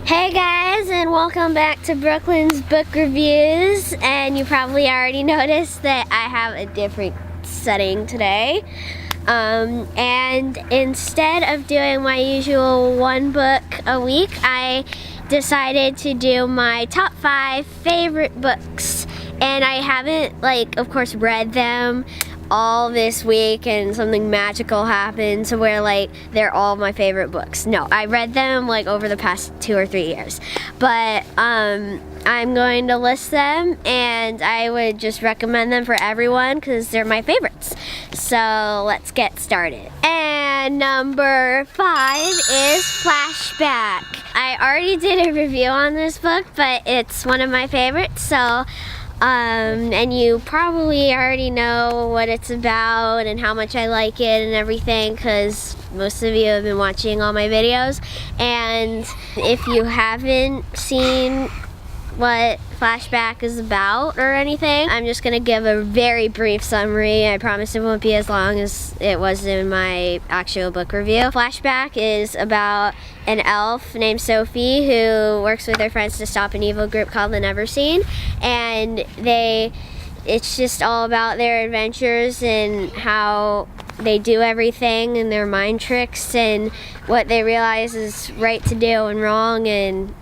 Hey guys, and welcome back to Brooklyn's Book Reviews. And you probably already noticed that I have a different setting today. And instead of doing my usual one book a week, I decided to do my top 5 favorite books. And I haven't, of course, read them all this week and something magical happened to where they're all my favorite books. No, I read them over the past 2 or 3 years, but I'm going to list them, and I would just recommend them for everyone because they're my favorites. So let's get started. And number 5 is Flashback. I already did a review on this book, but it's one of my favorites, so and you probably already know what it's about and how much I like it and everything, because most of you have been watching all my videos. And if you haven't seen what Flashback is about or anything, I'm just gonna give a very brief summary. I promise it won't be as long as it was in my actual book review. Flashback is about an elf named Sophie who works with her friends to stop an evil group called the Never Seen, and it's just all about their adventures and how they do everything and their mind tricks and what they realize is right to do and wrong. And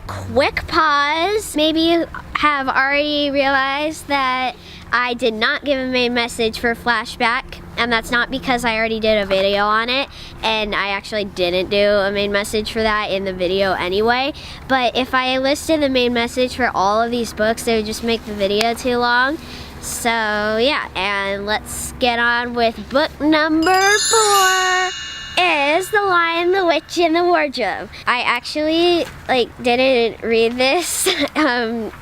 quick pause, maybe you have already realized that I did not give a main message for Flashback, and that's not because I already did a video on it, and I actually didn't do a main message for that in the video anyway. But if I listed the main message for all of these books, it would just make the video too long. So yeah, and let's get on with book number 4. Is The Lion, the Witch, and the Wardrobe. I actually didn't read this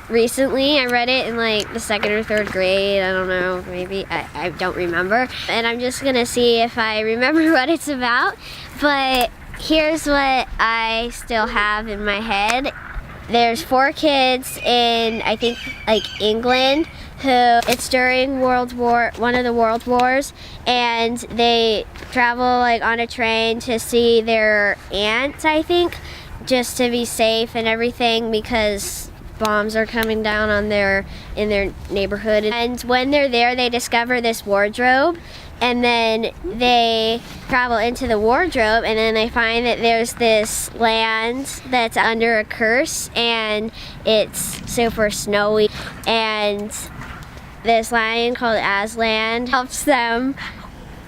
recently. I read it in the 2nd or 3rd grade. I don't know, maybe. I don't remember. And I'm just gonna see if I remember what it's about. But here's what I still have in my head. There's 4 kids in, I think, England, who it's during one of the world wars, and they travel on a train to see their aunt, I think, just to be safe and everything, because bombs are coming down on in their neighborhood. And when they're there, they discover this wardrobe, and then they travel into the wardrobe, and then they find that there's this land that's under a curse, and it's super snowy, and this lion called Aslan helps them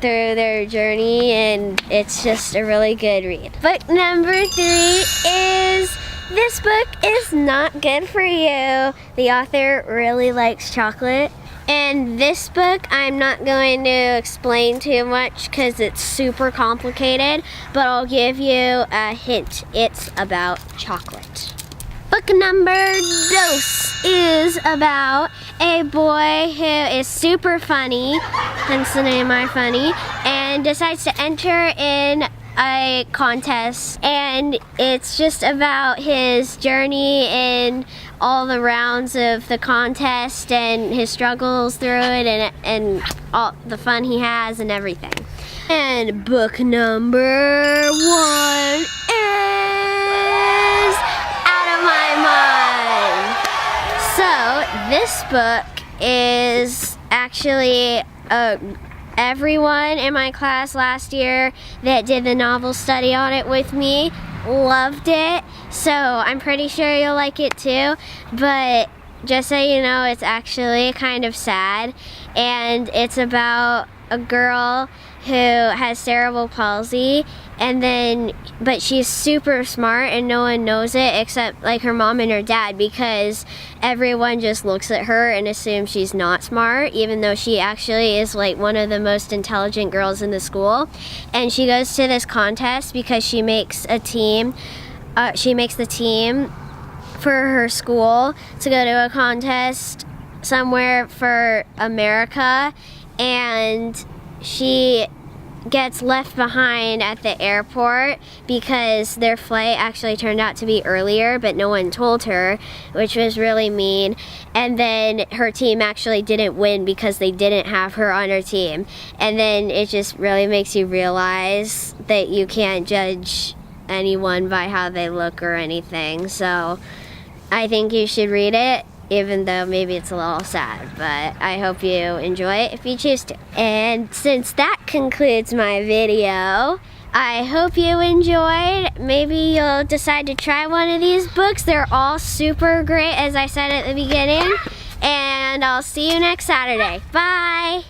through their journey, and it's just a really good read. Book number 3 is This Book Is Not Good For You. The author really likes chocolate. And this book, I'm not going to explain too much because it's super complicated, but I'll give you a hint. It's about chocolate. Book number 2 is about a boy who is super funny, hence the name I Funny, and decides to enter in a contest, and it's just about his journey in all the rounds of the contest and his struggles through it, and all the fun he has and everything. And book number 1 is Out of My Mind. So this book is actually everyone in my class last year that did the novel study on it with me loved it, so I'm pretty sure you'll like it too. But just so you know, it's actually kind of sad, and it's about a girl who has cerebral palsy, but she's super smart and no one knows it except her mom and her dad, because everyone just looks at her and assumes she's not smart, even though she actually is one of the most intelligent girls in the school. And she goes to this contest because she makes a team. She makes the team for her school to go to a contest somewhere for America, and she gets left behind at the airport because their flight actually turned out to be earlier, but no one told her, which was really mean. And then her team actually didn't win because they didn't have her on her team. And then it just really makes you realize that you can't judge anyone by how they look or anything. So I think you should read it, even though maybe it's a little sad, but I hope you enjoy it if you choose to. And since that concludes my video, I hope you enjoyed. Maybe you'll decide to try one of these books. They're all super great, as I said at the beginning. And I'll see you next Saturday. Bye!